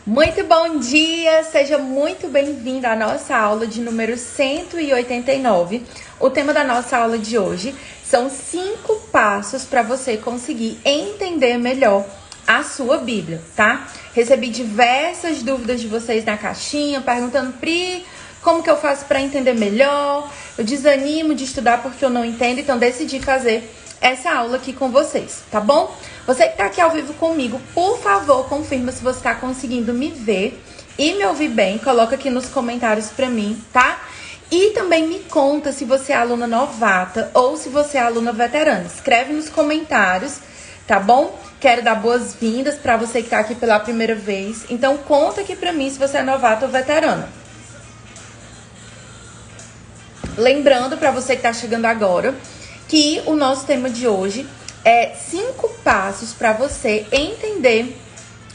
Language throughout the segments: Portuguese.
Muito bom dia, seja muito bem-vindo à nossa aula de número 189. O tema da nossa aula de hoje são 5 passos para você conseguir entender melhor a sua Bíblia, tá? Recebi diversas dúvidas de vocês na caixinha, perguntando, Pri, como que eu faço para entender melhor? Eu desanimo de estudar porque eu não entendo, então decidi fazer essa aula aqui com vocês, tá bom? Você que tá aqui ao vivo comigo, por favor, confirma se você tá conseguindo me ver e me ouvir bem. Coloca aqui nos comentários pra mim, tá? E também me conta se você é aluna novata ou se você é aluna veterana. Escreve nos comentários, tá bom? Quero dar boas-vindas pra você que tá aqui pela primeira vez. Então conta aqui pra mim se você é novata ou veterana. Lembrando pra você que tá chegando agora que o nosso tema de hoje é 5 passos para você entender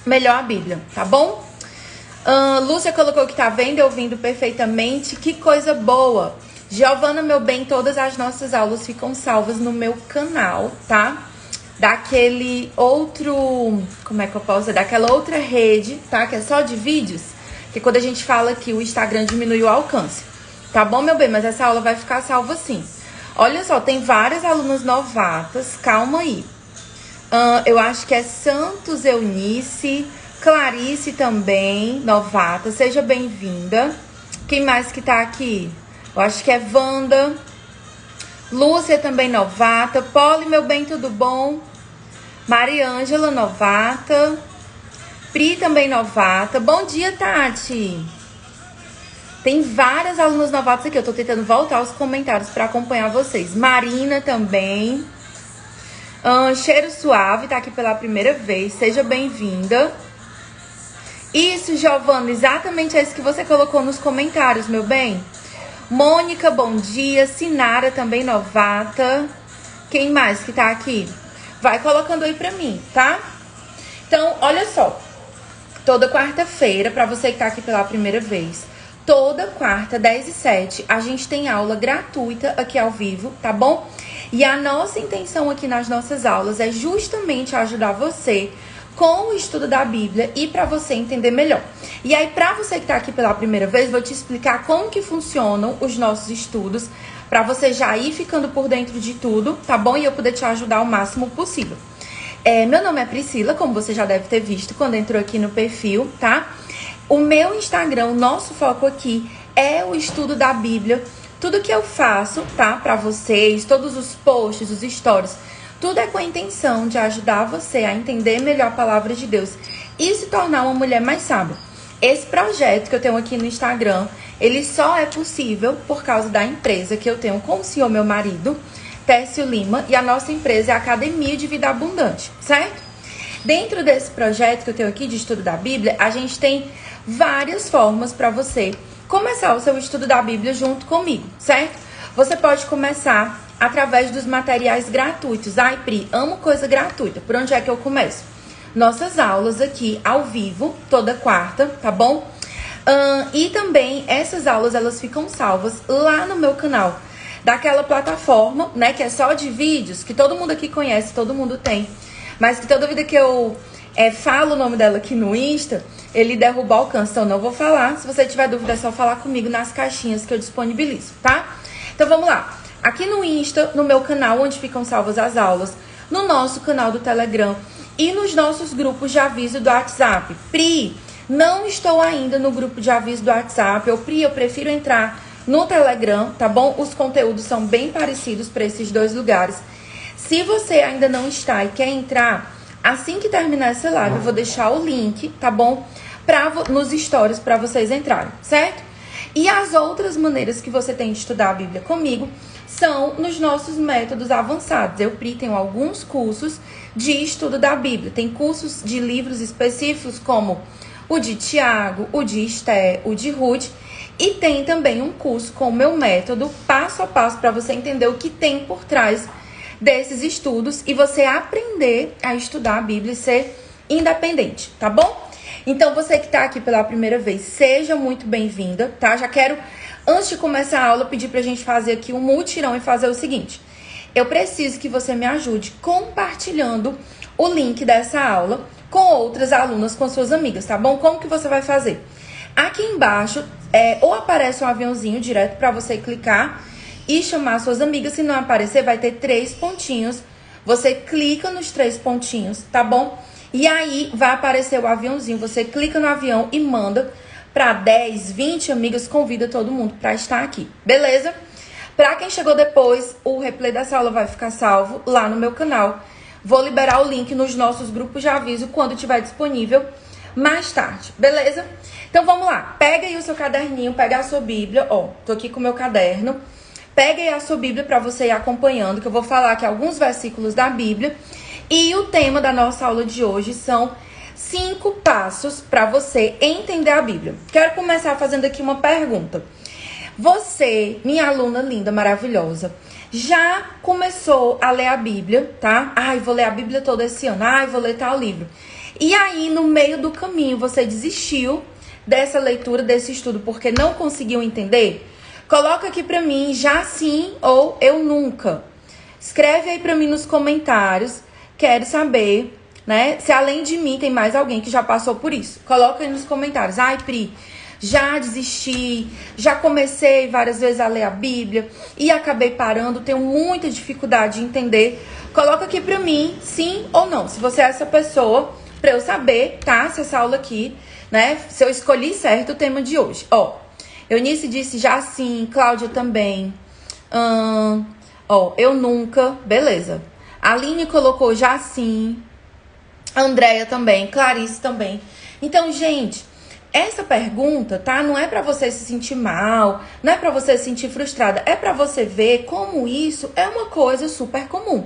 melhor a Bíblia, tá bom? Lúcia colocou que tá vendo e ouvindo perfeitamente, que coisa boa. Giovana, meu bem, todas as nossas aulas ficam salvas no meu canal, tá? Daquele outro, como é que eu posso dizer? Daquela outra rede, tá? Que é só de vídeos, que quando a gente fala que o Instagram diminuiu o alcance, tá bom, meu bem? Mas essa aula vai ficar salva sim. Olha só, tem várias alunas novatas, calma aí. Eu acho que é Santos Eunice, Clarice também, novata, seja bem-vinda. Quem mais que tá aqui? Eu acho que é Wanda. Lúcia também novata. Poli, meu bem, tudo bom? Mariângela, novata. Pri também novata. Bom dia, Tati. Tem várias alunas novatas aqui. Eu tô tentando voltar aos comentários para acompanhar vocês. Marina também. Cheiro Suave tá aqui pela primeira vez. Seja bem-vinda. Isso, Giovana. Exatamente isso que você colocou nos comentários, meu bem. Mônica, bom dia. Sinara também novata. Quem mais que tá aqui? Vai colocando aí pra mim, tá? Então, olha só. Toda quarta-feira, pra você que tá aqui pela primeira vez, toda quarta, 10 e 7, a gente tem aula gratuita aqui ao vivo, tá bom? E a nossa intenção aqui nas nossas aulas é justamente ajudar você com o estudo da Bíblia e para você entender melhor. E aí, para você que tá aqui pela primeira vez, vou te explicar como que funcionam os nossos estudos, para você já ir ficando por dentro de tudo, tá bom? E eu poder te ajudar o máximo possível. Meu nome é Priscila, como você já deve ter visto quando entrou aqui no perfil, tá? O meu Instagram, o nosso foco aqui é o estudo da Bíblia. Tudo que eu faço, tá, pra vocês, todos os posts, os stories, tudo é com a intenção de ajudar você a entender melhor a palavra de Deus e se tornar uma mulher mais sábia. Esse projeto que eu tenho aqui no Instagram, ele só é possível por causa da empresa que eu tenho com o senhor, meu marido, Técio Lima, e a nossa empresa é a Academia de Vida Abundante, certo? Dentro desse projeto que eu tenho aqui de estudo da Bíblia, a gente tem várias formas para você começar o seu estudo da Bíblia junto comigo, certo? Você pode começar através dos materiais gratuitos. Ai, Pri, amo coisa gratuita. Por onde é que eu começo? Nossas aulas aqui ao vivo, toda quarta, tá bom? E também essas aulas, elas ficam salvas lá no meu canal, daquela plataforma, né, que é só de vídeos, que todo mundo aqui conhece, todo mundo tem, mas que toda vida que eu falo o nome dela aqui no Insta, ele derruba o alcance, então não vou falar. Se você tiver dúvida, é só falar comigo nas caixinhas que eu disponibilizo, tá? Então vamos lá. Aqui no Insta, no meu canal, onde ficam salvas as aulas, no nosso canal do Telegram e nos nossos grupos de aviso do WhatsApp. Pri, não estou ainda no grupo de aviso do WhatsApp. Eu prefiro entrar no Telegram, tá bom? Os conteúdos são bem parecidos para esses dois lugares. Se você ainda não está e quer entrar, assim que terminar essa live, eu vou deixar o link, tá bom? Nos stories para vocês entrarem, certo? E as outras maneiras que você tem de estudar a Bíblia comigo são nos nossos métodos avançados. Eu, Pri, tenho alguns cursos de estudo da Bíblia. Tem cursos de livros específicos como o de Tiago, o de Esther, o de Ruth. E tem também um curso com o meu método, passo a passo, para você entender o que tem por trás desses estudos e você aprender a estudar a Bíblia e ser independente, tá bom? Então, você que tá aqui pela primeira vez, seja muito bem-vinda, tá? Já quero, antes de começar a aula, pedir pra gente fazer aqui um mutirão e fazer o seguinte. Eu preciso que você me ajude compartilhando o link dessa aula com outras alunas, com suas amigas, tá bom? Como que você vai fazer? Aqui embaixo, ou aparece um aviãozinho direto para você clicar e chamar suas amigas. Se não aparecer, vai ter 3 pontinhos. Você clica nos 3 pontinhos, tá bom? E aí, vai aparecer o aviãozinho. Você clica no avião e manda para 10, 20 amigas. Convida todo mundo para estar aqui, beleza? Para quem chegou depois, o replay dessa aula vai ficar salvo lá no meu canal. Vou liberar o link nos nossos grupos de aviso quando estiver disponível mais tarde, beleza? Então vamos lá, pega aí o seu caderninho, pega a sua Bíblia, ó, tô aqui com o meu caderno. Pega aí a sua Bíblia para você ir acompanhando, que eu vou falar aqui alguns versículos da Bíblia. E o tema da nossa aula de hoje são 5 passos para você entender a Bíblia. Quero começar fazendo aqui uma pergunta. Você, minha aluna linda, maravilhosa, já começou a ler a Bíblia, tá? Ai, vou ler a Bíblia toda esse ano, ai, vou ler tal livro. E aí, no meio do caminho, você desistiu dessa leitura, desse estudo, porque não conseguiu entender? Coloca aqui pra mim, já sim ou eu nunca. Escreve aí pra mim nos comentários, quero saber, né? Se além de mim tem mais alguém que já passou por isso. Coloca aí nos comentários, ai, Pri, já desisti, já comecei várias vezes a ler a Bíblia e acabei parando, tenho muita dificuldade de entender. Coloca aqui pra mim, sim ou não, se você é essa pessoa, pra eu saber, tá? Se essa aula aqui, né, se eu escolhi certo o tema de hoje. Ó, Eunice disse já sim, Cláudia também. Ó, eu nunca, beleza. Aline colocou já sim. Andréia também, Clarice também. Então, gente, essa pergunta, tá? Não é pra você se sentir mal, não é pra você se sentir frustrada. É pra você ver como isso é uma coisa super comum.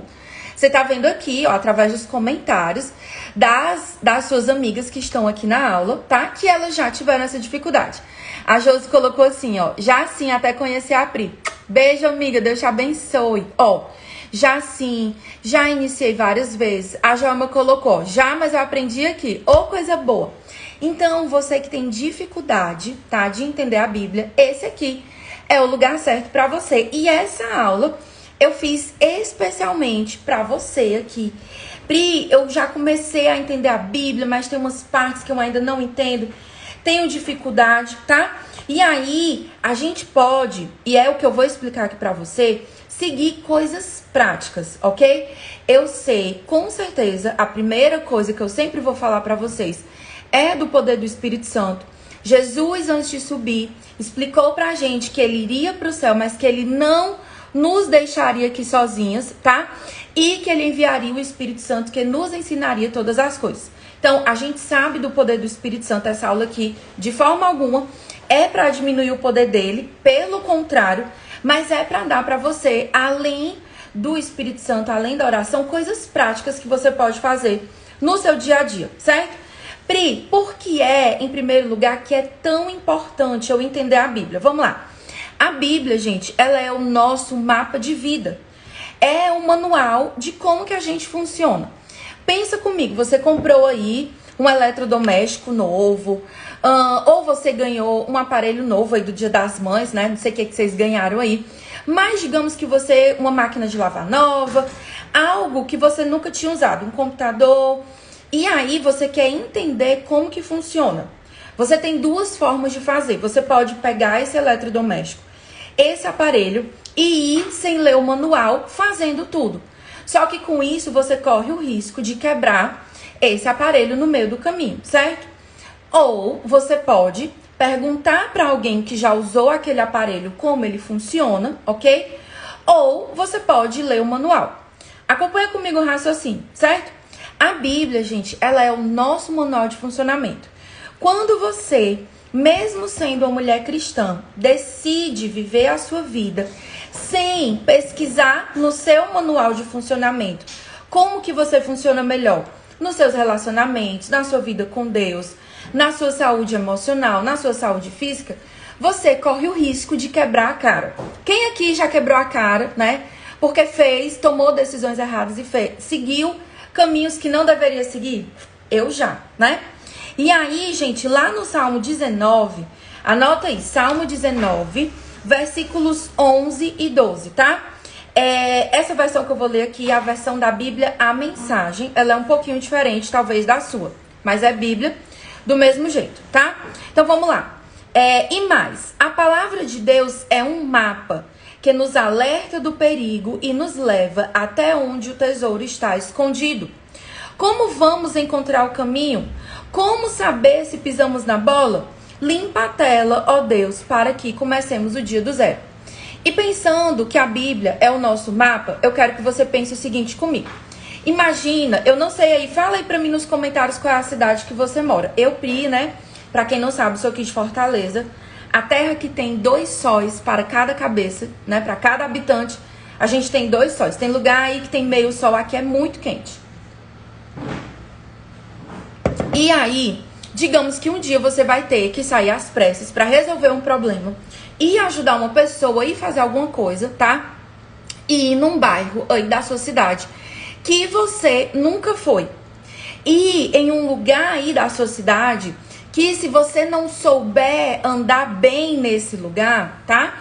Você tá vendo aqui, ó, através dos comentários das suas amigas que estão aqui na aula, tá? Que elas já tiveram essa dificuldade. A Josi colocou assim, ó, já sim, até conhecer a Pri. Beijo, amiga, Deus te abençoe. Ó, já sim, já iniciei várias vezes. A Joelma colocou, já, mas eu aprendi aqui. Ô, coisa boa. Então, você que tem dificuldade, tá, de entender a Bíblia, esse aqui é o lugar certo pra você. E essa aula eu fiz especialmente pra você aqui. Pri, eu já comecei a entender a Bíblia, mas tem umas partes que eu ainda não entendo. Tenho dificuldade, tá? E aí, a gente pode, e é o que eu vou explicar aqui pra você, seguir coisas práticas, ok? Eu sei, com certeza, a primeira coisa que eu sempre vou falar pra vocês é do poder do Espírito Santo. Jesus, antes de subir, explicou pra gente que ele iria pro céu, mas que ele não nos deixaria aqui sozinhas, tá? E que ele enviaria o Espírito Santo que nos ensinaria todas as coisas. Então, a gente sabe do poder do Espírito Santo. Essa aula aqui, de forma alguma, é para diminuir o poder dele, pelo contrário, mas é para dar para você, além do Espírito Santo, além da oração, coisas práticas que você pode fazer no seu dia a dia, certo? Pri, por que em primeiro lugar, que é tão importante eu entender a Bíblia? Vamos lá. A Bíblia, gente, ela é o nosso mapa de vida. É um manual de como que a gente funciona. Pensa comigo, você comprou aí um eletrodoméstico novo, ou você ganhou um aparelho novo aí do Dia das Mães, né? Não sei o que vocês ganharam aí. Mas digamos que você, uma máquina de lavar nova, algo que você nunca tinha usado, um computador. E aí você quer entender como que funciona. Você tem 2 formas de fazer. Você pode pegar esse eletrodoméstico, esse aparelho, e ir sem ler o manual, fazendo tudo. Só que com isso você corre o risco de quebrar esse aparelho no meio do caminho, certo? Ou você pode perguntar para alguém que já usou aquele aparelho como ele funciona, ok? Ou você pode ler o manual. Acompanha comigo o raciocínio, certo? A Bíblia, gente, ela é o nosso manual de funcionamento. Quando você, mesmo sendo uma mulher cristã, decide viver a sua vida sem pesquisar no seu manual de funcionamento como que você funciona melhor nos seus relacionamentos, na sua vida com Deus, na sua saúde emocional, na sua saúde física, você corre o risco de quebrar a cara. Quem aqui já quebrou a cara, né? Porque tomou decisões erradas e seguiu caminhos que não deveria seguir? Eu já, né? E aí, gente, lá no Salmo 19, anota aí, Salmo 19, versículos 11 e 12, tá? Essa versão que eu vou ler aqui é a versão da Bíblia, a mensagem. Ela é um pouquinho diferente, talvez, da sua. Mas é Bíblia do mesmo jeito, tá? Então, vamos lá. E mais, a palavra de Deus é um mapa que nos alerta do perigo e nos leva até onde o tesouro está escondido. Como vamos encontrar o caminho? Como saber se pisamos na bola? Limpa a tela, ó Deus, para que comecemos o dia do zero. E pensando que a Bíblia é o nosso mapa, eu quero que você pense o seguinte comigo. Imagina, eu não sei aí, fala aí pra mim nos comentários qual é a cidade que você mora. Eu, Pri, né? Pra quem não sabe, sou aqui de Fortaleza. A terra que tem 2 sóis para cada cabeça, né? Para cada habitante, a gente tem 2 sóis. Tem lugar aí que tem meio sol, aqui é muito quente. E aí, digamos que um dia você vai ter que sair às pressas para resolver um problema e ajudar uma pessoa e fazer alguma coisa, tá? E ir num bairro aí da sua cidade que você nunca foi. E em um lugar aí da sua cidade que, se você não souber andar bem nesse lugar, tá?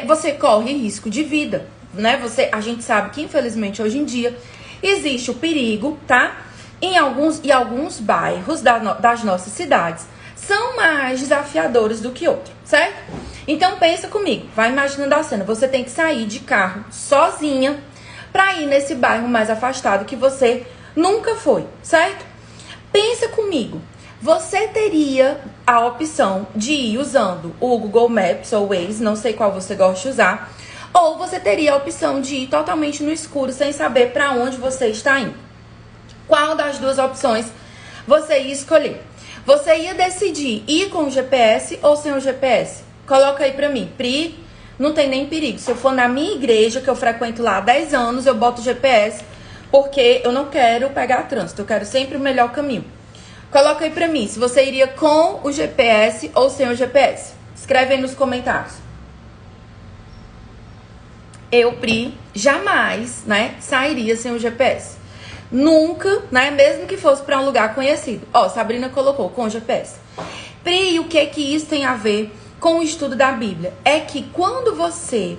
Você corre risco de vida, né? A gente sabe que, infelizmente, hoje em dia existe o perigo, tá? Em alguns bairros das nossas cidades são mais desafiadores do que outros, certo? Então pensa comigo, vai imaginando a cena. Você tem que sair de carro sozinha pra ir nesse bairro mais afastado que você nunca foi, certo? Pensa comigo. Você teria a opção de ir usando o Google Maps ou Waze, não sei qual você gosta de usar, ou você teria a opção de ir totalmente no escuro sem saber para onde você está indo. Qual das duas opções você ia escolher? Você ia decidir ir com o GPS ou sem o GPS? Coloca aí pra mim. Pri, não tem nem perigo. Se eu for na minha igreja, que eu frequento lá há 10 anos, eu boto o GPS, porque eu não quero pegar trânsito, eu quero sempre o melhor caminho. Coloca aí pra mim, se você iria com o GPS ou sem o GPS. Escreve aí nos comentários. Eu, Pri, jamais, né, sairia sem o GPS. Nunca, né, mesmo que fosse pra um lugar conhecido. Ó, Sabrina colocou com o GPS. Pri, o que isso tem a ver com o estudo da Bíblia? É que quando você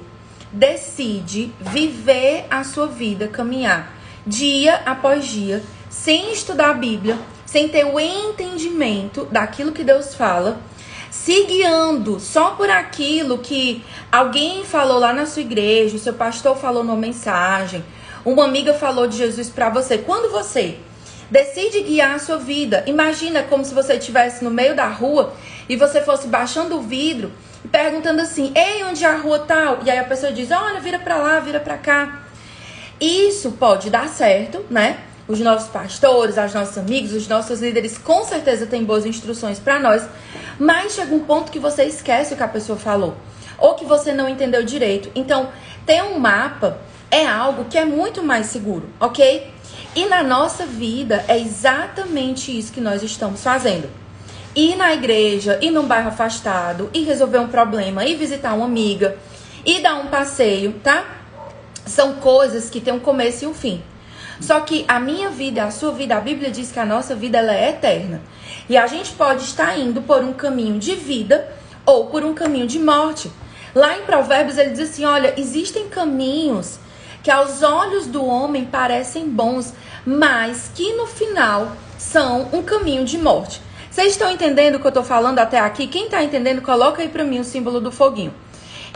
decide viver a sua vida, caminhar dia após dia, sem estudar a Bíblia, sem ter o entendimento daquilo que Deus fala, se guiando só por aquilo que alguém falou lá na sua igreja, o seu pastor falou numa mensagem, uma amiga falou de Jesus pra você. Quando você decide guiar a sua vida, imagina como se você estivesse no meio da rua e você fosse baixando o vidro e perguntando assim: ei, onde é a rua tal? E aí a pessoa diz: olha, vira pra lá, vira pra cá. Isso pode dar certo, né? Os nossos pastores, os nossos amigos, os nossos líderes com certeza têm boas instruções pra nós, mas chega um ponto que você esquece o que a pessoa falou, ou que você não entendeu direito. Então, ter um mapa é algo que é muito mais seguro, ok? E na nossa vida é exatamente isso que nós estamos fazendo. Ir na igreja, ir num bairro afastado, ir resolver um problema, ir visitar uma amiga, ir dar um passeio, tá? São coisas que têm um começo e um fim. Só que a minha vida, a sua vida, a Bíblia diz que a nossa vida ela é eterna. E a gente pode estar indo por um caminho de vida ou por um caminho de morte. Lá em Provérbios ele diz assim: olha, existem caminhos que aos olhos do homem parecem bons, mas que no final são um caminho de morte. Vocês estão entendendo o que eu tô falando até aqui? Quem tá entendendo, coloca aí pra mim o símbolo do foguinho.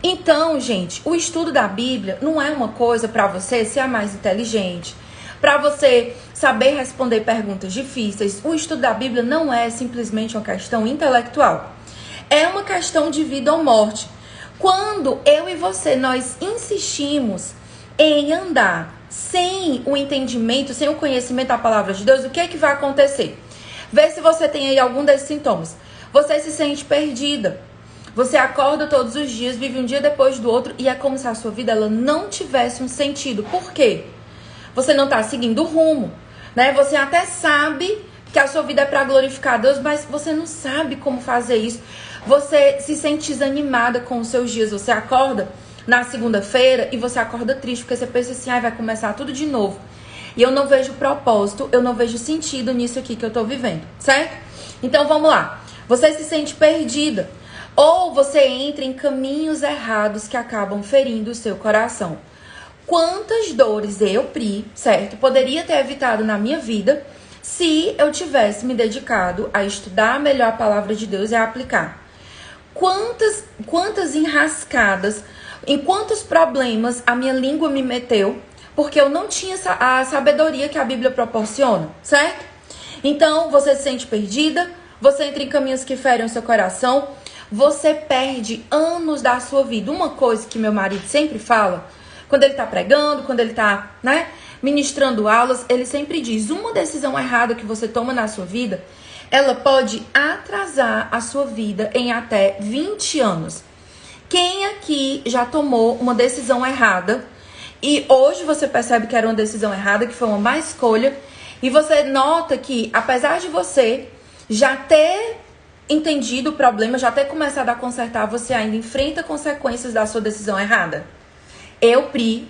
Então, gente, o estudo da Bíblia não é uma coisa pra você ser a mais inteligente, pra você saber responder perguntas difíceis. O estudo da Bíblia não é simplesmente uma questão intelectual. É uma questão de vida ou morte. Quando eu e você, nós insistimos em andar sem o entendimento, sem o conhecimento da palavra de Deus, o que é que vai acontecer? Vê se você tem aí algum desses sintomas. Você se sente perdida. Você acorda todos os dias, vive um dia depois do outro e é como se a sua vida ela não tivesse um sentido. Por quê? Você não está seguindo o rumo, né? Você até sabe que a sua vida é para glorificar a Deus, mas você não sabe como fazer isso. Você se sente desanimada com os seus dias. Você acorda na segunda-feira e você acorda triste, porque você pensa assim: vai começar tudo de novo. E eu não vejo propósito, eu não vejo sentido nisso aqui que eu tô vivendo, certo? Então vamos lá. Você se sente perdida. Ou você entra em caminhos errados que acabam ferindo o seu coração. quantas dores eu, Pri, certo, poderia ter evitado na minha vida se eu tivesse me dedicado a estudar melhor a palavra de Deus e a aplicar. Quantas enrascadas, em quantos problemas a minha língua me meteu, porque eu não tinha a sabedoria que a Bíblia proporciona, certo? Então, você se sente perdida, você entra em caminhos que ferem o seu coração, você perde anos da sua vida. Uma coisa que meu marido sempre fala, quando ele tá pregando, quando ele tá, ministrando aulas, ele sempre diz, uma decisão errada que você toma na sua vida, ela pode atrasar a sua vida em até 20 anos. Quem aqui já tomou uma decisão errada e hoje você percebe que era uma decisão errada, que foi uma má escolha, e você nota que, apesar de você já ter entendido o problema, já ter começado a consertar, você ainda enfrenta consequências da sua decisão errada? Eu, Pri,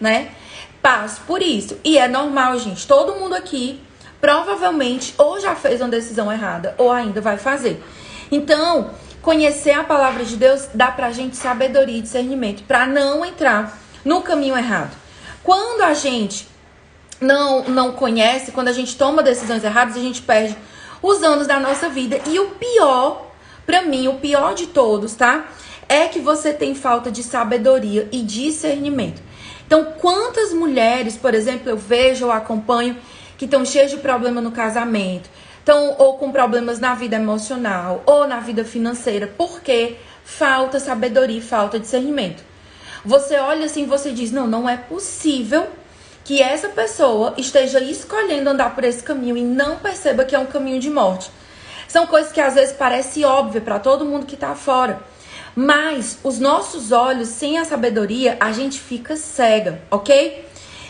passo por isso. E é normal, gente. Todo mundo aqui, provavelmente, ou já fez uma decisão errada, ou ainda vai fazer. Então, conhecer a palavra de Deus dá pra gente sabedoria e discernimento pra não entrar no caminho errado. Quando a gente não conhece, quando a gente toma decisões erradas, a gente perde os anos da nossa vida. E o pior, pra mim, o pior de todos, tá? É que você tem falta de sabedoria e discernimento. Então, quantas mulheres, por exemplo, eu vejo ou acompanho que estão cheias de problema no casamento, ou com problemas na vida emocional, ou na vida financeira, porque falta sabedoria e falta discernimento. Você olha assim e você diz, não é possível que essa pessoa esteja escolhendo andar por esse caminho e não perceba que é um caminho de morte. São coisas que às vezes parecem óbvias para todo mundo que está fora. Mas os nossos olhos, sem a sabedoria, a gente fica cega, ok?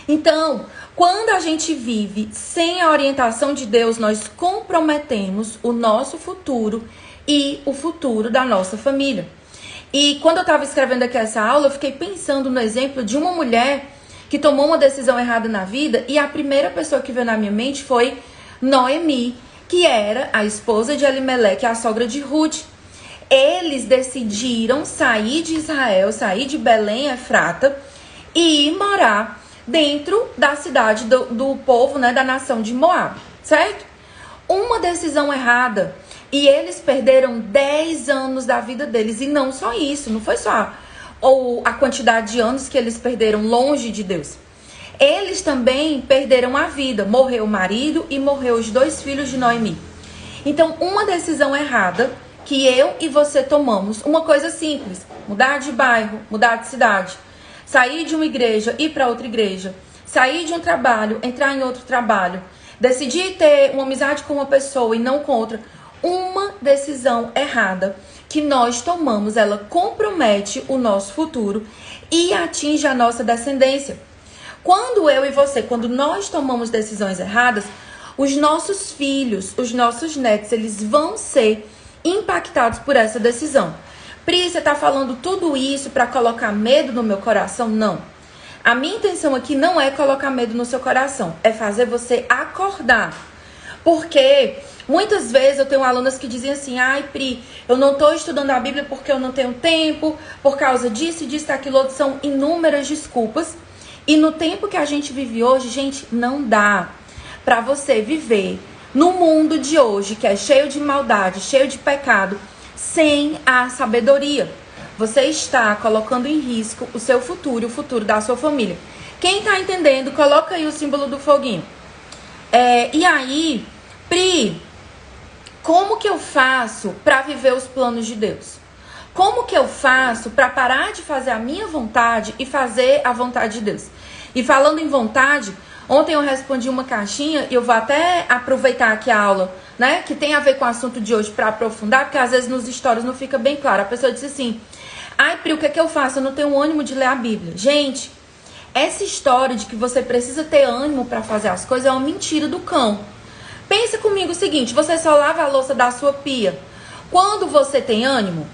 Então, quando a gente vive sem a orientação de Deus, nós comprometemos o nosso futuro e o futuro da nossa família. E quando eu estava escrevendo aqui essa aula, eu fiquei pensando no exemplo de uma mulher que tomou uma decisão errada na vida, e a primeira pessoa que veio na minha mente foi Noemi, que era a esposa de Elimeleque, a sogra de Ruth. Eles decidiram sair de Israel, sair de Belém, Efrata, e ir morar dentro da cidade do povo, da nação de Moab, certo? Uma decisão errada, e eles perderam 10 anos da vida deles. E não só isso, não foi só a quantidade de anos que eles perderam longe de Deus. Eles também perderam a vida. Morreu o marido e morreu os 2 filhos de Noemi. Então, uma decisão errada que eu e você tomamos, uma coisa simples, mudar de bairro, mudar de cidade, sair de uma igreja, ir para outra igreja, sair de um trabalho, entrar em outro trabalho, decidir ter uma amizade com uma pessoa e não com outra, uma decisão errada que nós tomamos, ela compromete o nosso futuro e atinge a nossa descendência. Quando eu e você, quando nós tomamos decisões erradas, os nossos filhos, os nossos netos, eles vão ser impactados por essa decisão. Pri, você tá falando tudo isso para colocar medo no meu coração? Não. A minha intenção aqui não é colocar medo no seu coração, é fazer você acordar. Porque muitas vezes eu tenho alunas que dizem assim, ai Pri, eu não tô estudando a Bíblia porque eu não tenho tempo, por causa disso, disso, daquilo outro, são inúmeras desculpas. E no tempo que a gente vive hoje, gente, não dá para você viver no mundo de hoje, que é cheio de maldade, cheio de pecado, sem a sabedoria. Você está colocando em risco o seu futuro e o futuro da sua família. Quem tá entendendo, coloca aí o símbolo do foguinho. E aí, Pri, como que eu faço para viver os planos de Deus? Como que eu faço para parar de fazer a minha vontade e fazer a vontade de Deus? E falando em vontade, ontem eu respondi uma caixinha e eu vou até aproveitar aqui a aula, que tem a ver com o assunto de hoje para aprofundar, porque às vezes nos stories não fica bem claro. A pessoa disse assim, ai Pri, o que é que eu faço? Eu não tenho ânimo de ler a Bíblia. Gente, essa história de que você precisa ter ânimo para fazer as coisas é uma mentira do cão. Pensa comigo o seguinte, você só lava a louça da sua pia quando você tem ânimo?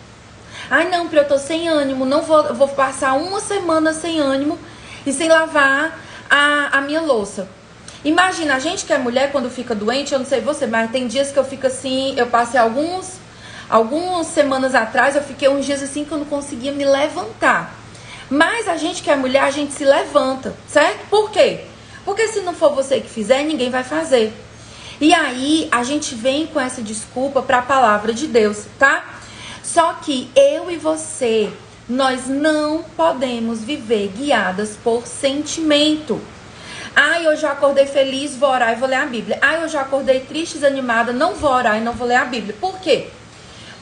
Ai não, Pri, eu tô sem ânimo, não vou passar uma semana sem ânimo e sem lavar a minha louça. Imagina, a gente que é mulher, quando fica doente, eu não sei você, mas tem dias que eu fico assim, eu passei algumas semanas atrás, eu fiquei uns dias assim que eu não conseguia me levantar. Mas a gente que é mulher, a gente se levanta, certo? Por quê? Porque se não for você que fizer, ninguém vai fazer. E aí, a gente vem com essa desculpa para a palavra de Deus, tá? Só que eu e você, nós não podemos viver guiadas por sentimento. Ai, eu já acordei feliz, vou orar e vou ler a Bíblia. Ai, eu já acordei triste, desanimada, não vou orar e não vou ler a Bíblia. Por quê?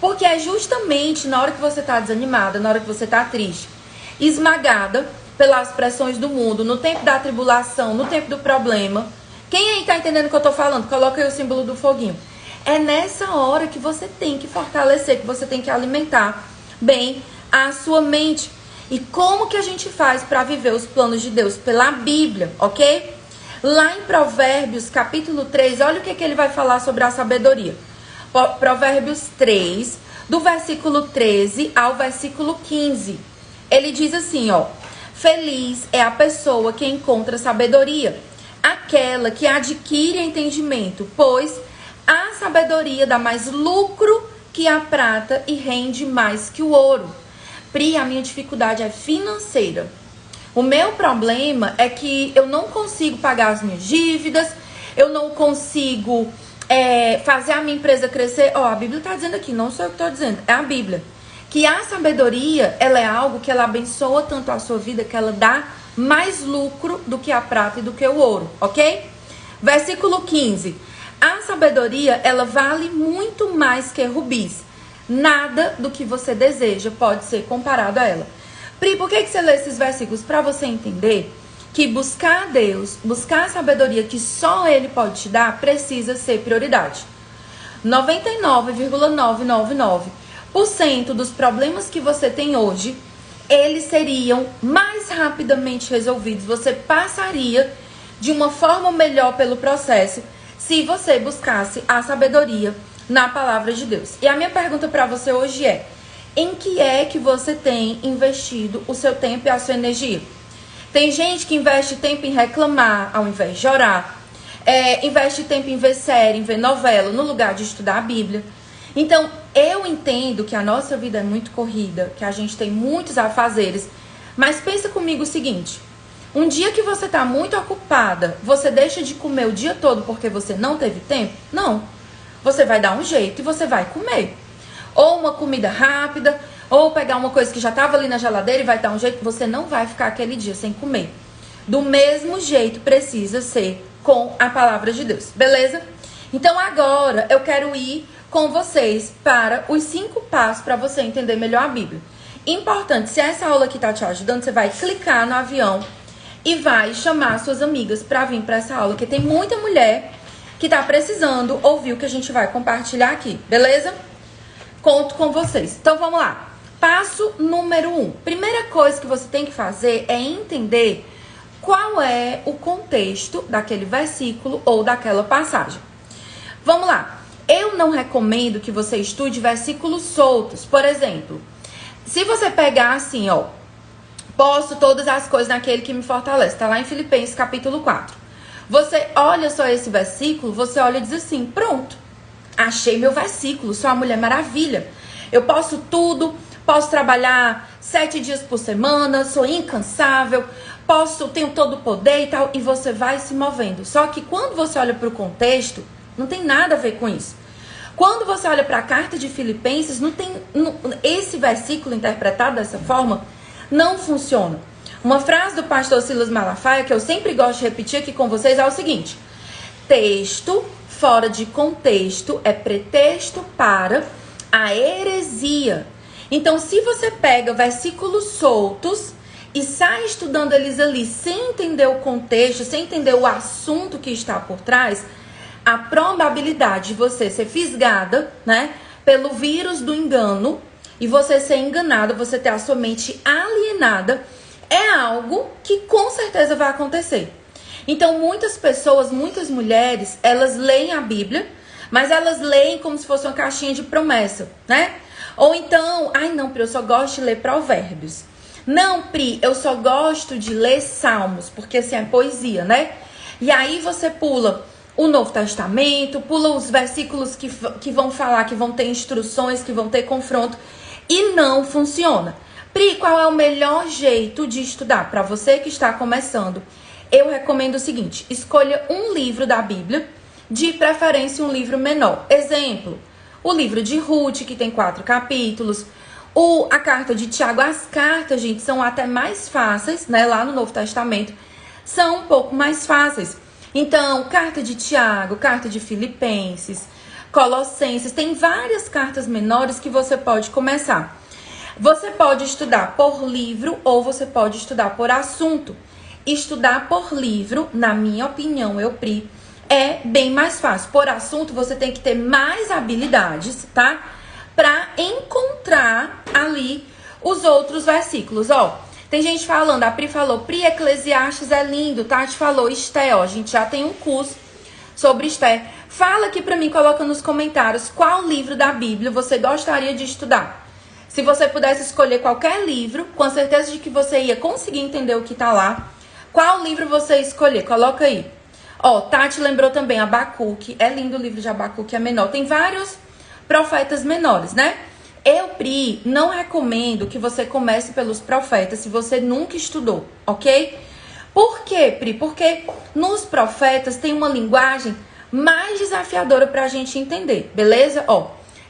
Porque é justamente na hora que você tá desanimada, na hora que você tá triste, esmagada pelas pressões do mundo, no tempo da tribulação, no tempo do problema. Quem aí tá entendendo o que eu tô falando? Coloca aí o símbolo do foguinho. É nessa hora que você tem que fortalecer, que você tem que alimentar bem a sua mente. E como que a gente faz para viver os planos de Deus? Pela Bíblia, ok? Lá em Provérbios, capítulo 3, olha o que ele vai falar sobre a sabedoria. Provérbios 3, do versículo 13 ao versículo 15. Ele diz assim, ó: feliz é a pessoa que encontra sabedoria, aquela que adquire entendimento, pois a sabedoria dá mais lucro que a prata e rende mais que o ouro. Pri, a minha dificuldade é financeira. O meu problema é que eu não consigo pagar as minhas dívidas, eu não consigo fazer a minha empresa crescer. Ó, a Bíblia está dizendo aqui, não sou eu que estou dizendo, é a Bíblia. Que a sabedoria, ela é algo que ela abençoa tanto a sua vida, que ela dá mais lucro do que a prata e do que o ouro, ok? Versículo 15. A sabedoria, ela vale muito mais que rubis. Nada do que você deseja pode ser comparado a ela. Pri, por que você lê esses versículos? Para você entender que buscar a Deus, buscar a sabedoria que só Ele pode te dar, precisa ser prioridade. 99,999% dos problemas que você tem hoje, eles seriam mais rapidamente resolvidos. Você passaria de uma forma melhor pelo processo se você buscasse a sabedoria na palavra de Deus. E a minha pergunta para você hoje é: em que é que você tem investido o seu tempo e a sua energia? Tem gente que investe tempo em reclamar ao invés de orar. Investe tempo em ver série, em ver novela, no lugar de estudar a Bíblia. Então, eu entendo que a nossa vida é muito corrida, que a gente tem muitos afazeres. Mas pensa comigo o seguinte: um dia que você está muito ocupada, você deixa de comer o dia todo porque você não teve tempo? Não. Você vai dar um jeito e você vai comer. Ou uma comida rápida, ou pegar uma coisa que já estava ali na geladeira e vai dar um jeito. Você não vai ficar aquele dia sem comer. Do mesmo jeito precisa ser com a palavra de Deus, beleza? Então agora eu quero ir com vocês para os 5 passos para você entender melhor a Bíblia. Importante, se essa aula aqui tá te ajudando, você vai clicar no avião e vai chamar suas amigas para vir para essa aula, que tem muita mulher que tá precisando ouvir o que a gente vai compartilhar aqui, beleza? Conto com vocês. Então vamos lá. Passo número 1. Primeira coisa que você tem que fazer é entender qual é o contexto daquele versículo ou daquela passagem. Vamos lá. Eu não recomendo que você estude versículos soltos. Por exemplo, se você pegar assim, ó: posso todas as coisas naquele que me fortalece. Tá lá em Filipenses capítulo 4. Você olha só esse versículo, você olha e diz assim: pronto, achei meu versículo, sou a Mulher Maravilha. Eu posso tudo, posso trabalhar 7 dias por semana, sou incansável, tenho todo o poder e tal. E você vai se movendo. Só que quando você olha para o contexto, não tem nada a ver com isso. Quando você olha para a carta de Filipenses, esse versículo interpretado dessa forma não funciona. Uma frase do pastor Silas Malafaia que eu sempre gosto de repetir aqui com vocês é o seguinte: texto fora de contexto é pretexto para a heresia. Então, se você pega versículos soltos e sai estudando eles ali sem entender o contexto, sem entender o assunto que está por trás, a probabilidade de você ser fisgada, né, pelo vírus do engano e você ser enganado, você ter a sua mente alienada, é algo que com certeza vai acontecer. Então, muitas pessoas, muitas mulheres, elas leem a Bíblia, mas elas leem como se fosse uma caixinha de promessa, né? Ou então, ai não, Pri, eu só gosto de ler Provérbios. Não, Pri, eu só gosto de ler Salmos, porque assim é poesia, né? E aí você pula o Novo Testamento, pula os versículos que vão falar, que vão ter instruções, que vão ter confronto, e não funciona. Pri, qual é o melhor jeito de estudar? Para você que está começando, eu recomendo o seguinte: escolha um livro da Bíblia, de preferência um livro menor. Exemplo, o livro de Ruth, que tem 4 capítulos, a carta de Tiago. As cartas, gente, são até mais fáceis, né? Lá no Novo Testamento, são um pouco mais fáceis. Então, carta de Tiago, carta de Filipenses, Colossenses, tem várias cartas menores que você pode começar. Você pode estudar por livro ou você pode estudar por assunto. Estudar por livro, na minha opinião, Pri, é bem mais fácil. Por assunto, você tem que ter mais habilidades, tá? Pra encontrar ali os outros versículos. Ó, tem gente falando, a Pri falou, Pri, Eclesiastes é lindo, Tati falou, Esté, ó, a gente já tem um curso sobre Esté. Fala aqui pra mim, coloca nos comentários qual livro da Bíblia você gostaria de estudar. Se você pudesse escolher qualquer livro, com a certeza de que você ia conseguir entender o que tá lá, qual livro você escolher? Coloca aí. Ó, Tati lembrou também, Abacuque. É lindo o livro de Abacuque, é menor. Tem vários profetas menores, né? Eu, Pri, não recomendo que você comece pelos profetas se você nunca estudou, ok? Por quê, Pri? Porque nos profetas tem uma linguagem mais desafiadora pra gente entender, beleza? Ó,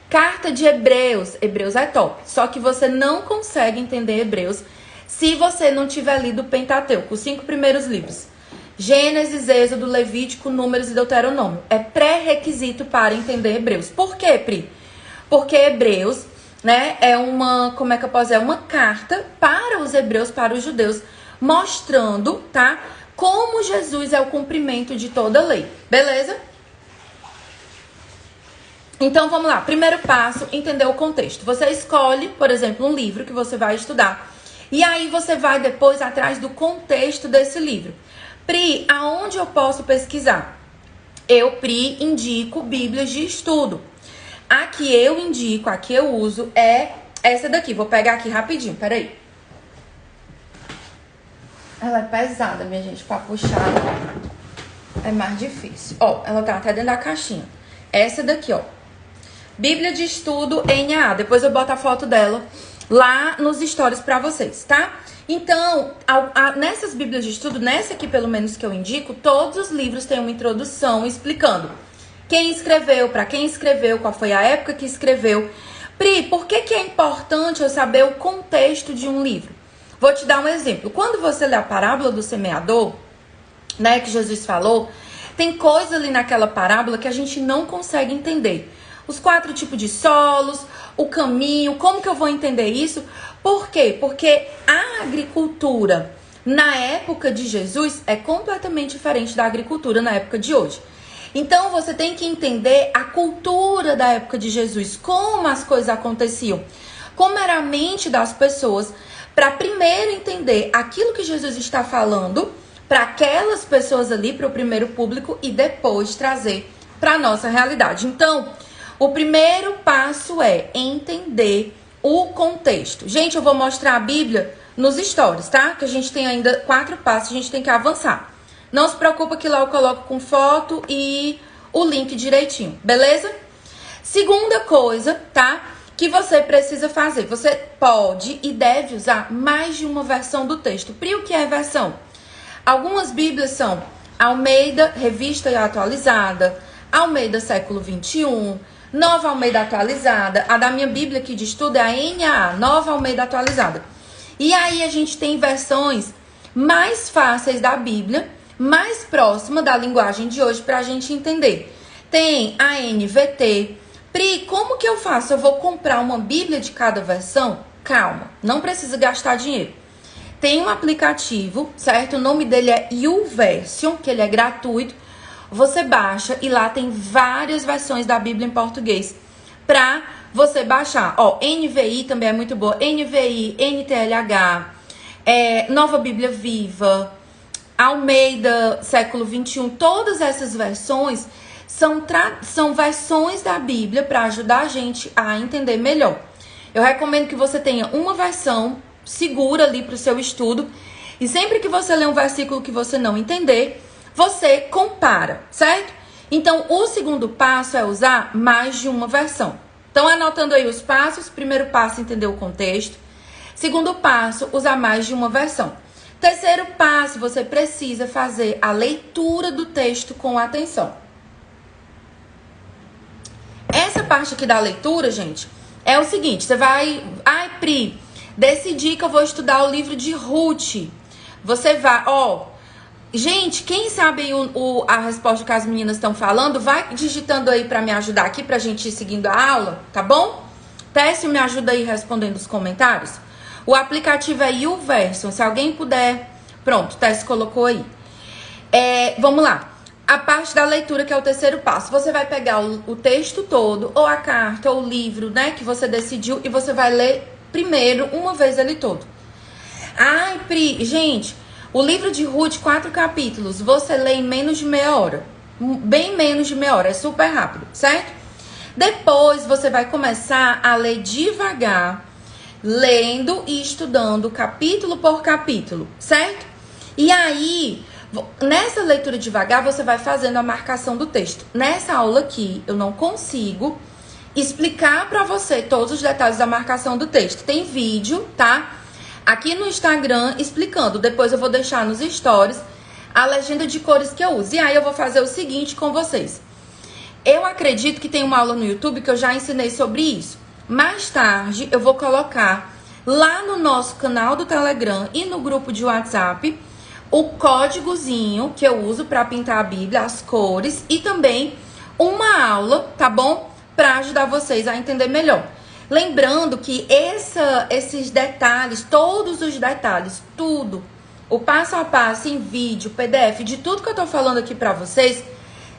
carta de Hebreus. Hebreus é top. Só que você não consegue entender Hebreus se você não tiver lido o Pentateuco, os 5 primeiros livros. Gênesis, Êxodo, Levítico, Números e Deuteronômio. É pré-requisito para entender Hebreus. Por quê, Pri? Porque Hebreus, né, é uma, como é que eu posso dizer? É uma carta para os hebreus, para os judeus, mostrando, tá, como Jesus é o cumprimento de toda a lei. Beleza? Então, vamos lá. Primeiro passo, entender o contexto. Você escolhe, por exemplo, um livro que você vai estudar. E aí você vai depois atrás do contexto desse livro. Pri, aonde eu posso pesquisar? Eu, Pri, indico Bíblias de estudo. A que eu indico, a que eu uso é essa daqui. Vou pegar aqui rapidinho, peraí. Ela é pesada, minha gente, pra puxar é mais difícil. Ó, ela tá até dentro da caixinha. Essa daqui, ó. Bíblia de estudo NAA. Depois eu boto a foto dela lá nos stories pra vocês, tá? Então, nessas Bíblias de estudo, nessa aqui pelo menos que eu indico, todos os livros têm uma introdução explicando quem escreveu, pra quem escreveu, qual foi a época que escreveu. Pri, por que é importante eu saber o contexto de um livro? Vou te dar um exemplo. Quando você lê a parábola do semeador, né, que Jesus falou, tem coisa ali naquela parábola que a gente não consegue entender. Os 4 tipos de solos, o caminho, como que eu vou entender isso? Por quê? Porque a agricultura na época de Jesus é completamente diferente da agricultura na época de hoje. Então você tem que entender a cultura da época de Jesus, como as coisas aconteciam, como era a mente das pessoas, para primeiro entender aquilo que Jesus está falando para aquelas pessoas ali, para o primeiro público, e depois trazer para a nossa realidade. Então, o primeiro passo é entender o contexto. Gente, eu vou mostrar a Bíblia nos stories, tá? Que a gente tem ainda 4 passos, a gente tem que avançar. Não se preocupa que lá eu coloco com foto e o link direitinho, beleza? Segunda coisa, tá? Que você precisa fazer. Você pode e deve usar mais de uma versão do texto. Pri, o que é versão? Algumas Bíblias são Almeida, Revista e Atualizada, Almeida Século XXI, Nova Almeida Atualizada. A da minha Bíblia aqui de estudo é a NAA, Nova Almeida Atualizada. E aí a gente tem versões mais fáceis da Bíblia, mais próxima da linguagem de hoje para a gente entender. Tem a NVT. Pri, como que eu faço? Eu vou comprar uma Bíblia de cada versão? Calma, não precisa gastar dinheiro. Tem um aplicativo, certo? O nome dele é YouVersion, que ele é gratuito. Você baixa e lá tem várias versões da Bíblia em português pra você baixar. Ó, NVI também é muito boa. NVI, NTLH, Nova Bíblia Viva, Almeida Século XXI. Todas essas versões são versões da Bíblia para ajudar a gente a entender melhor. Eu recomendo que você tenha uma versão segura ali para o seu estudo. E sempre que você ler um versículo que você não entender, você compara, certo? Então, o segundo passo é usar mais de uma versão. Então, anotando aí os passos. Primeiro passo, entender o contexto. Segundo passo, usar mais de uma versão. Terceiro passo, você precisa fazer a leitura do texto com atenção. Essa parte aqui da leitura, gente, é o seguinte, você vai... Ai, Pri, decidi que eu vou estudar o livro de Ruth. Você vai, gente, quem sabe aí a resposta que as meninas estão falando, vai digitando aí pra me ajudar aqui, pra gente ir seguindo a aula, tá bom? Teste me ajuda aí respondendo os comentários. O aplicativo é YouVersion, se alguém puder... Pronto, o Teste colocou aí. Vamos lá. A parte da leitura, que é o terceiro passo. Você vai pegar o texto todo, ou a carta, ou o livro, né, que você decidiu, e você vai ler primeiro, uma vez ele todo. Ai, Pri, gente, o livro de Ruth, 4 capítulos, você lê em menos de meia hora. Bem menos de meia hora, é super rápido, certo? Depois, você vai começar a ler devagar, lendo e estudando capítulo por capítulo, certo? E aí... Nessa leitura devagar, você vai fazendo a marcação do texto. Nessa aula aqui, eu não consigo explicar pra você todos os detalhes da marcação do texto. Tem vídeo, tá? Aqui no Instagram explicando. Depois eu vou deixar nos stories a legenda de cores que eu uso. E aí eu vou fazer o seguinte com vocês. Eu acredito que tem uma aula no YouTube que eu já ensinei sobre isso. Mais tarde, eu vou colocar lá no nosso canal do Telegram e no grupo de WhatsApp o códigozinho que eu uso para pintar a Bíblia, as cores, e também uma aula, tá bom? Para ajudar vocês a entender melhor. Lembrando que esses detalhes, todos os detalhes, tudo, o passo a passo em vídeo, PDF, de tudo que eu tô falando aqui para vocês,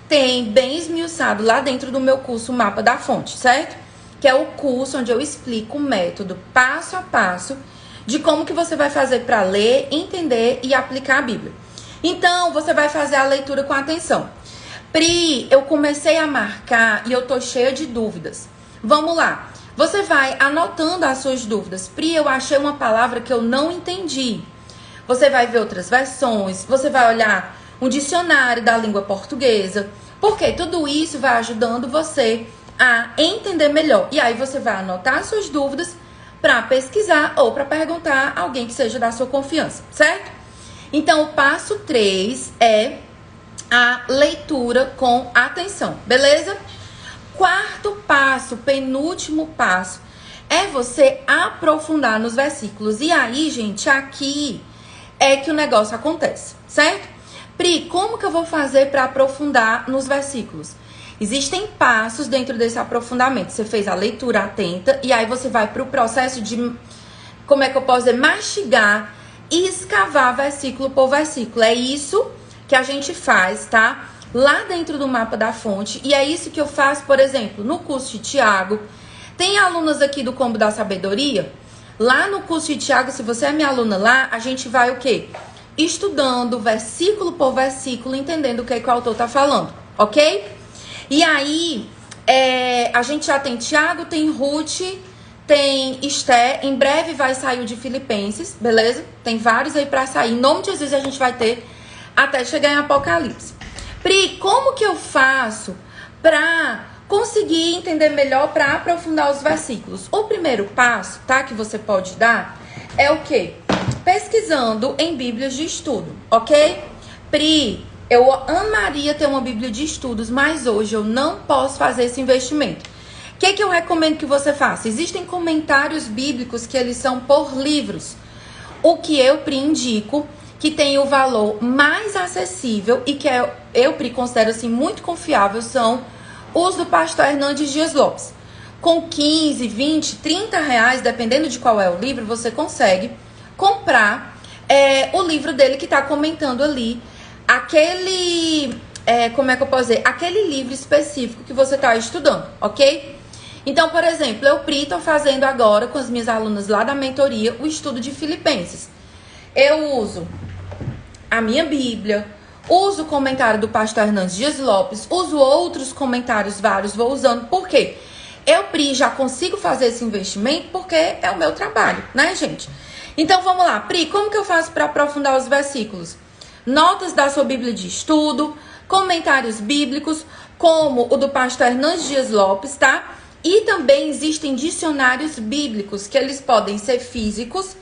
tem bem esmiuçado lá dentro do meu curso Mapa da Fonte, certo? Que é o curso onde eu explico o método passo a passo de como que você vai fazer para ler, entender e aplicar a Bíblia. Então, você vai fazer a leitura com atenção. Pri, eu comecei a marcar e eu tô cheia de dúvidas. Vamos lá. Você vai anotando as suas dúvidas. Pri, eu achei uma palavra que eu não entendi. Você vai ver outras versões, você vai olhar um dicionário da língua portuguesa, porque tudo isso vai ajudando você a entender melhor. E aí você vai anotar as suas dúvidas para pesquisar ou para perguntar a alguém que seja da sua confiança, certo? Então, o passo 3 é a leitura com atenção, beleza? Quarto passo, penúltimo passo, é você aprofundar nos versículos. E aí, gente, aqui é que o negócio acontece, certo? Pri, como que eu vou fazer para aprofundar nos versículos? Existem passos dentro desse aprofundamento. Você fez a leitura atenta e aí você vai para o processo de, como é que eu posso dizer, mastigar e escavar versículo por versículo. É isso que a gente faz, tá? Lá dentro do Mapa da Fonte. E é isso que eu faço, por exemplo, no curso de Tiago. Tem alunas aqui do Combo da Sabedoria. Lá no curso de Tiago, se você é minha aluna lá, a gente vai o quê? Estudando versículo por versículo, entendendo o que o autor tá falando, ok? E aí, a gente já tem Tiago, tem Ruth, tem Esther. Em breve vai sair o de Filipenses, beleza? Tem vários aí pra sair. Em nome de Jesus a gente vai ter até chegar em Apocalipse. Pri, como que eu faço pra conseguir entender melhor, pra aprofundar os versículos? O primeiro passo, tá, que você pode dar é o quê? Pesquisando em bíblias de estudo, ok? Pri, eu amaria ter uma bíblia de estudos, mas hoje eu não posso fazer esse investimento. O que eu recomendo que você faça? Existem comentários bíblicos que eles são por livros. O que eu, Pri, indico, que tem o valor mais acessível e que eu, Pri, considero assim muito confiável, são os do pastor Hernandes Dias Lopes. Com 15, 20, 30 reais, dependendo de qual é o livro, você consegue comprar o livro dele que está comentando ali aquele, como é que eu posso dizer? Aquele livro específico que você está estudando, ok? Então, por exemplo, eu, Pri, estou fazendo agora com as minhas alunas lá da mentoria o estudo de Filipenses. Eu uso a minha Bíblia, uso o comentário do pastor Hernandes Dias Lopes, uso outros comentários vários, vou usando. Por quê? Eu, Pri, já consigo fazer esse investimento porque é o meu trabalho, né, gente? Então, vamos lá. Pri, como que eu faço para aprofundar os versículos? Notas da sua Bíblia de estudo, comentários bíblicos, como o do pastor Hernandes Dias Lopes, tá? E também existem dicionários bíblicos, que eles podem ser físicos,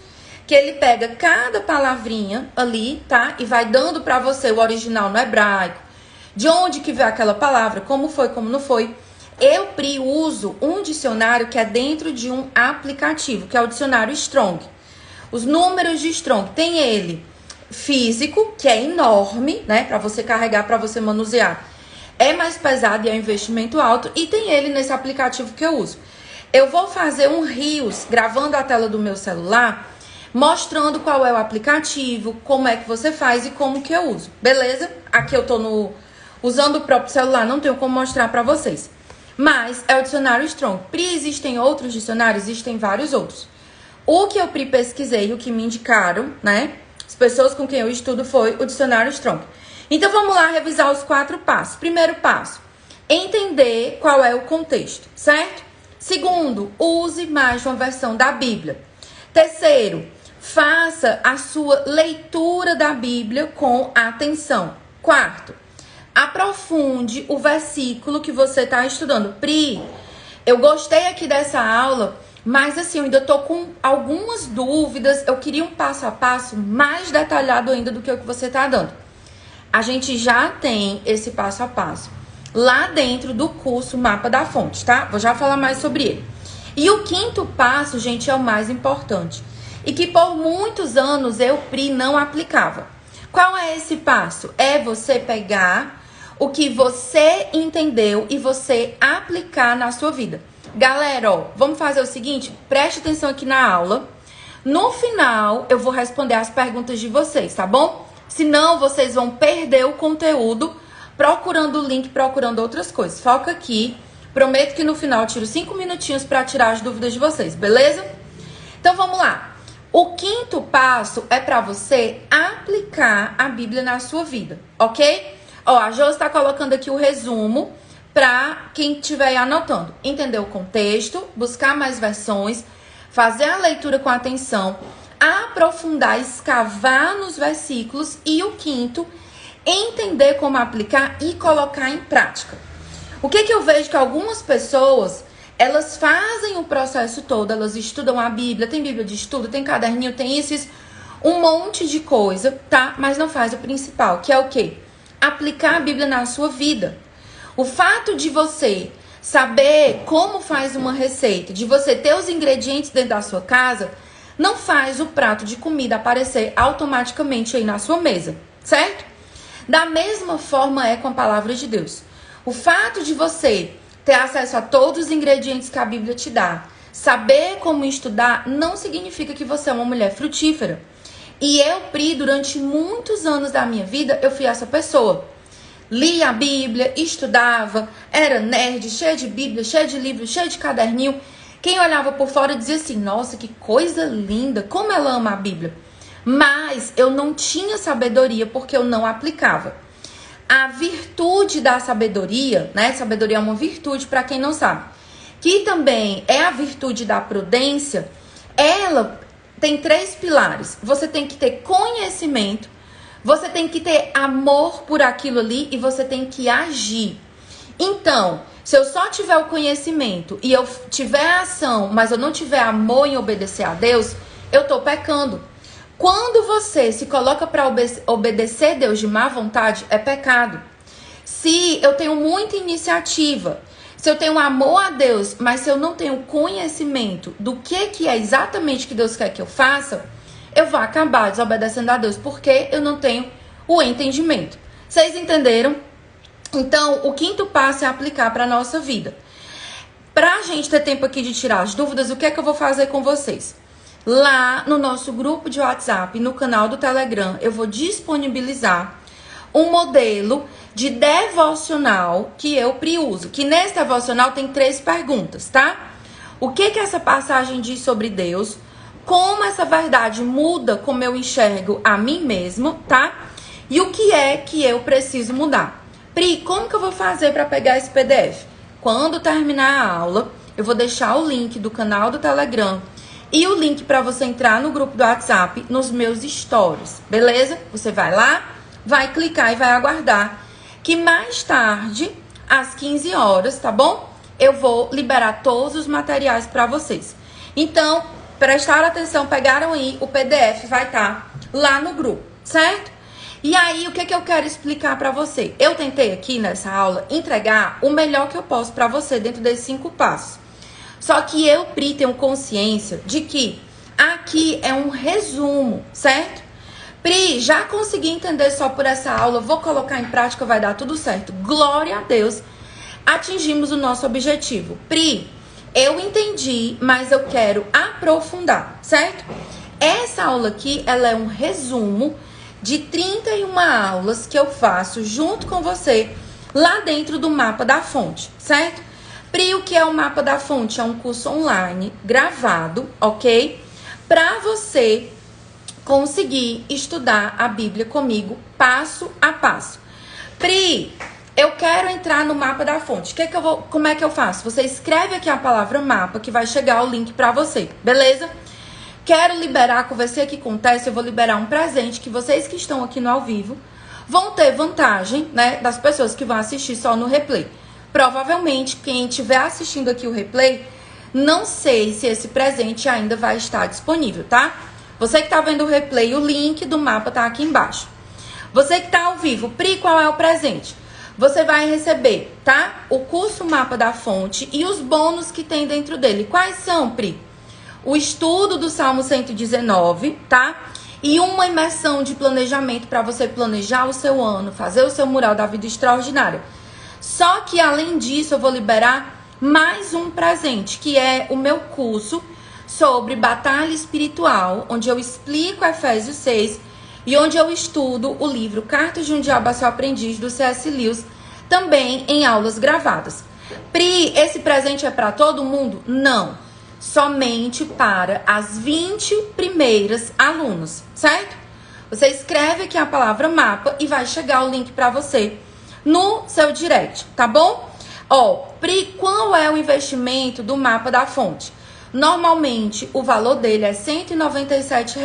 que ele pega cada palavrinha ali, tá? E vai dando para você o original no hebraico, de onde que veio aquela palavra, como foi, como não foi. Eu, Pri, uso um dicionário que é dentro de um aplicativo, que é o dicionário Strong. Os números de Strong, tem ele físico, que é enorme, né? Para você carregar, para você manusear. É mais pesado e é um investimento alto. E tem ele nesse aplicativo que eu uso. Eu vou fazer um Reels, gravando a tela do meu celular, mostrando qual é o aplicativo, como é que você faz e como que eu uso. Beleza? Aqui eu tô usando o próprio celular, não tenho como mostrar pra vocês. Mas é o dicionário Strong. Pri, existem outros dicionários? Existem vários outros. O que eu pesquisei, o que me indicaram, né? As pessoas com quem eu estudo foi o dicionário Strong. Então vamos lá revisar os 4 passos. Primeiro passo, entender qual é o contexto, certo? Segundo, use mais de uma versão da Bíblia. Terceiro, faça a sua leitura da Bíblia com atenção. Quarto, aprofunde o versículo que você está estudando. Pri, eu gostei aqui dessa aula, mas assim, eu ainda tô com algumas dúvidas. Eu queria um passo a passo mais detalhado ainda do que o que você está dando. A gente já tem esse passo a passo lá dentro do curso Mapa da Fonte, tá? Vou já falar mais sobre ele. E o 5º passo, gente, é o mais importante. E que por muitos anos eu, Pri, não aplicava. Qual é esse passo? É você pegar o que você entendeu e você aplicar na sua vida. Galera, ó, vamos fazer o seguinte, preste atenção aqui na aula. No final, eu vou responder as perguntas de vocês, tá bom? Senão, vocês vão perder o conteúdo procurando o link, procurando outras coisas. Foca aqui. Prometo que no final eu tiro 5 minutinhos para tirar as dúvidas de vocês, beleza? Então, vamos lá. O 5º passo é para você aplicar a Bíblia na sua vida, ok? Ó, a Jo está colocando aqui o resumo para quem estiver anotando. Entender o contexto, buscar mais versões, fazer a leitura com atenção, aprofundar, escavar nos versículos. E o 5º, entender como aplicar e colocar em prática. O que eu vejo que algumas pessoas, elas fazem o processo todo, elas estudam a Bíblia, tem Bíblia de estudo, tem caderninho, tem isso, um monte de coisa, tá? Mas não faz o principal, que é o quê? Aplicar a Bíblia na sua vida. O fato de você saber como faz uma receita, de você ter os ingredientes dentro da sua casa, não faz o prato de comida aparecer automaticamente aí na sua mesa, certo? Da mesma forma é com a palavra de Deus. O fato de você ter acesso a todos os ingredientes que a Bíblia te dá, saber como estudar, não significa que você é uma mulher frutífera. E eu, Pri, durante muitos anos da minha vida, eu fui essa pessoa. Lia a Bíblia, estudava, era nerd, cheia de Bíblia, cheia de livros, cheia de caderninho. Quem olhava por fora dizia assim, nossa, que coisa linda, como ela ama a Bíblia. Mas eu não tinha sabedoria porque eu não aplicava. A virtude da sabedoria, né? Sabedoria é uma virtude para quem não sabe. Que também é a virtude da prudência. Ela tem 3 pilares. Você tem que ter conhecimento, você tem que ter amor por aquilo ali e você tem que agir. Então, se eu só tiver o conhecimento e eu tiver a ação, mas eu não tiver amor em obedecer a Deus, eu tô pecando. Quando você se coloca para obedecer Deus de má vontade, é pecado. Se eu tenho muita iniciativa, se eu tenho amor a Deus, mas se eu não tenho conhecimento do que é exatamente que Deus quer que eu faça, eu vou acabar desobedecendo a Deus, porque eu não tenho o entendimento. Vocês entenderam? Então, o 5º passo é aplicar para a nossa vida. Para a gente ter tempo aqui de tirar as dúvidas, o que é que eu vou fazer com vocês? Lá no nosso grupo de WhatsApp, no canal do Telegram, eu vou disponibilizar um modelo de devocional que eu uso. Que nesse devocional tem 3 perguntas, tá? O que essa passagem diz sobre Deus? Como essa verdade muda como eu enxergo a mim mesmo, tá? E o que é que eu preciso mudar? Pri, como que eu vou fazer para pegar esse PDF? Quando terminar a aula, eu vou deixar o link do canal do Telegram e o link para você entrar no grupo do WhatsApp nos meus stories, beleza? Você vai lá, vai clicar e vai aguardar que mais tarde, às 15 horas, tá bom? eu vou liberar todos os materiais para vocês. Então, prestaram atenção, pegaram aí, o PDF vai estar lá no grupo, certo? E aí, o que eu quero explicar para você? Eu tentei aqui nessa aula entregar o melhor que eu posso para você dentro desses 5 passos. Só que eu, Pri, tenho consciência de que aqui é um resumo, certo? Pri, já consegui entender só por essa aula, vou colocar em prática, vai dar tudo certo. Glória a Deus, atingimos o nosso objetivo. Pri, eu entendi, mas eu quero aprofundar, certo? Essa aula aqui, ela é um resumo de 31 aulas que eu faço junto com você lá dentro do Mapa da Fonte, certo? Pri, o que é o Mapa da Fonte? É um curso online gravado, ok? Para você conseguir estudar a Bíblia comigo passo a passo. Pri, eu quero entrar no Mapa da Fonte. Como é que eu faço? Você escreve aqui a palavra mapa que vai chegar o link para você, beleza? Quero liberar, conversei aqui com o Tess, eu vou liberar um presente que vocês que estão aqui no ao vivo vão ter vantagem, né, das pessoas que vão assistir só no replay. Provavelmente, quem estiver assistindo aqui o replay, não sei se esse presente ainda vai estar disponível, tá? Você que tá vendo o replay, o link do mapa tá aqui embaixo. Você que tá ao vivo, Pri, qual é o presente? Você vai receber, tá? O curso Mapa da Fonte e os bônus que tem dentro dele. Quais são, Pri? O estudo do Salmo 119, tá? E uma imersão de planejamento para você planejar o seu ano, fazer o seu mural da vida extraordinária. Só que, além disso, eu vou liberar mais um presente, que é o meu curso sobre batalha espiritual, onde eu explico Efésios 6 e onde eu estudo o livro Cartas de um Diabo a Seu Aprendiz, do C.S. Lewis, também em aulas gravadas. Pri, esse presente é para todo mundo? Não. Somente para as 20 primeiras alunos, certo? Você escreve aqui a palavra mapa e vai chegar o link para você no seu direct, tá bom? Ó, Pri, qual é o investimento do Mapa da Fonte? Normalmente, o valor dele é R$ 197.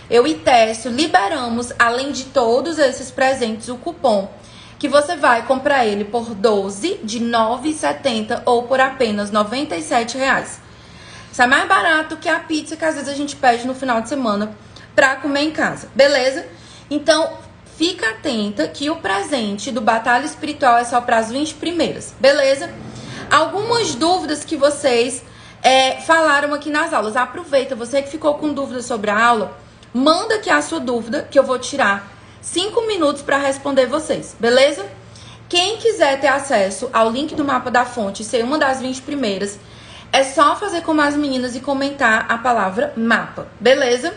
Eu e Técio liberamos, além de todos esses presentes, o cupom que você vai comprar ele por 12 de R$ 9,70 ou por apenas R$ 97. Isso é mais barato que a pizza que às vezes a gente pede no final de semana pra comer em casa, beleza? Então, fica atenta que o presente do Batalha Espiritual é só para as 20 primeiras, beleza? Algumas dúvidas que vocês falaram aqui nas aulas. Aproveita, você que ficou com dúvida sobre a aula, manda aqui a sua dúvida que eu vou tirar 5 minutos para responder vocês, beleza? Quem quiser ter acesso ao link do Mapa da Fonte e ser uma das 20 primeiras, é só fazer como as meninas e comentar a palavra mapa, beleza?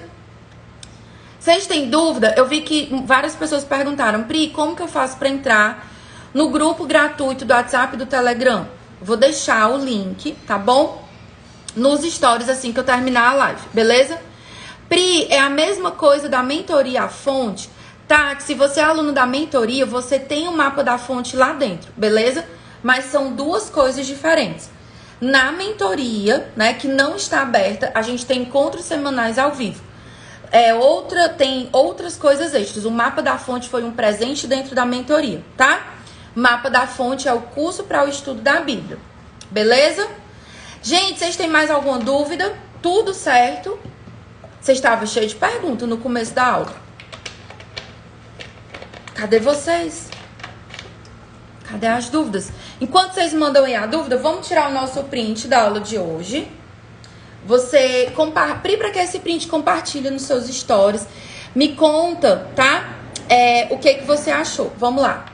Vocês têm dúvida? Eu vi que várias pessoas perguntaram, Pri, como que eu faço para entrar no grupo gratuito do WhatsApp e do Telegram? Vou deixar o link, tá bom? Nos stories assim que eu terminar a live, beleza? Pri, é a mesma coisa da mentoria à fonte? Tá, se você é aluno da mentoria, você tem o Mapa da Fonte lá dentro, beleza? Mas são duas coisas diferentes. Na mentoria, né, que não está aberta, a gente tem encontros semanais ao vivo. Tem outras coisas extras. O Mapa da Fonte foi um presente dentro da mentoria, tá? Mapa da Fonte é o curso para o estudo da Bíblia. Beleza? Gente, vocês têm mais alguma dúvida? Tudo certo? Vocês estavam cheios de perguntas no começo da aula. Cadê vocês? Cadê as dúvidas? Enquanto vocês mandam aí a dúvida, vamos tirar o nosso print da aula de hoje. Você Pri, para que esse print compartilha nos seus stories. Me conta, tá? O que você achou. Vamos lá.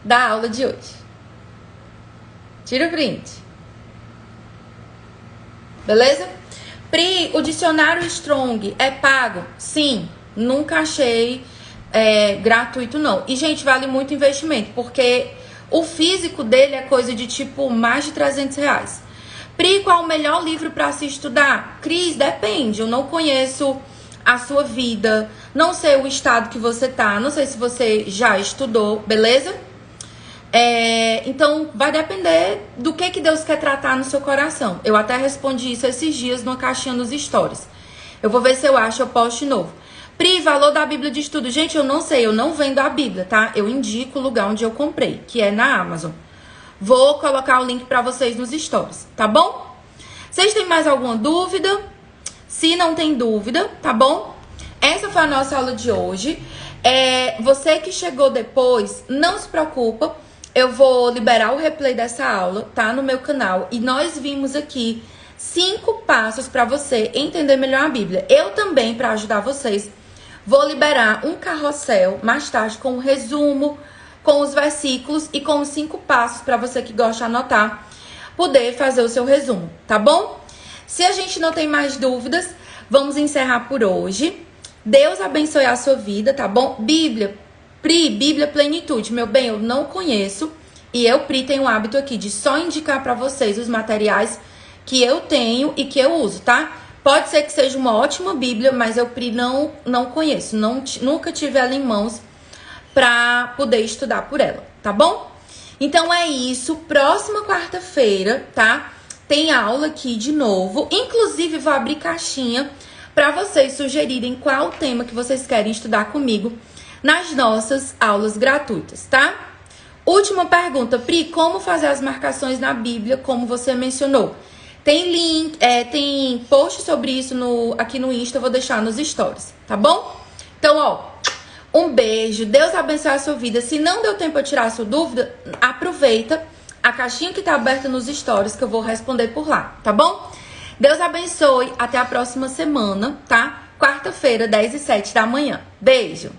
Da aula de hoje. Tira o print. Beleza? Pri, o dicionário Strong é pago? Sim. Nunca achei gratuito, não. E, gente, vale muito investimento, porque o físico dele é coisa de, tipo, mais de R$300. Pri, qual o melhor livro para se estudar? Cris, depende. Eu não conheço a sua vida, não sei o estado que você tá, não sei se você já estudou, beleza? Então, vai depender do que Deus quer tratar no seu coração. Eu até respondi isso esses dias numa caixinha nos stories. Eu vou ver se eu acho, eu posto de novo. Pri, valor da Bíblia de estudo. Gente, eu não sei, eu não vendo a Bíblia, tá? Eu indico o lugar onde eu comprei, que é na Amazon. Vou colocar o link para vocês nos stories, tá bom? Vocês têm mais alguma dúvida? Se não tem dúvida, tá bom? Essa foi a nossa aula de hoje. Você que chegou depois, não se preocupa. Eu vou liberar o replay dessa aula, tá? No meu canal. E nós vimos aqui 5 passos para você entender melhor a Bíblia. Eu também, para ajudar vocês, vou liberar um carrossel mais tarde com um resumo, com os versículos e com os 5 passos para você que gosta de anotar, poder fazer o seu resumo, tá bom? Se a gente não tem mais dúvidas, vamos encerrar por hoje. Deus abençoe a sua vida, tá bom? Bíblia, Pri, Bíblia Plenitude. Meu bem, eu não conheço. E eu, Pri, tenho o hábito aqui de só indicar pra vocês os materiais que eu tenho e que eu uso, tá? Pode ser que seja uma ótima Bíblia, mas eu, Pri, não conheço. Nunca tive ela em mãos pra poder estudar por ela, tá bom? Então é isso. Próxima quarta-feira, tá? Tem aula aqui de novo. Inclusive, vou abrir caixinha pra vocês sugerirem qual tema que vocês querem estudar comigo nas nossas aulas gratuitas, tá? Última pergunta, Pri, como fazer as marcações na Bíblia, como você mencionou? Tem link, tem post sobre isso aqui no Insta, eu vou deixar nos stories, tá bom? Então, ó, um beijo, Deus abençoe a sua vida. Se não deu tempo de tirar a sua dúvida, aproveita a caixinha que tá aberta nos stories que eu vou responder por lá, tá bom? Deus abençoe, até a próxima semana, tá? Quarta-feira, 10h07 da manhã. Beijo!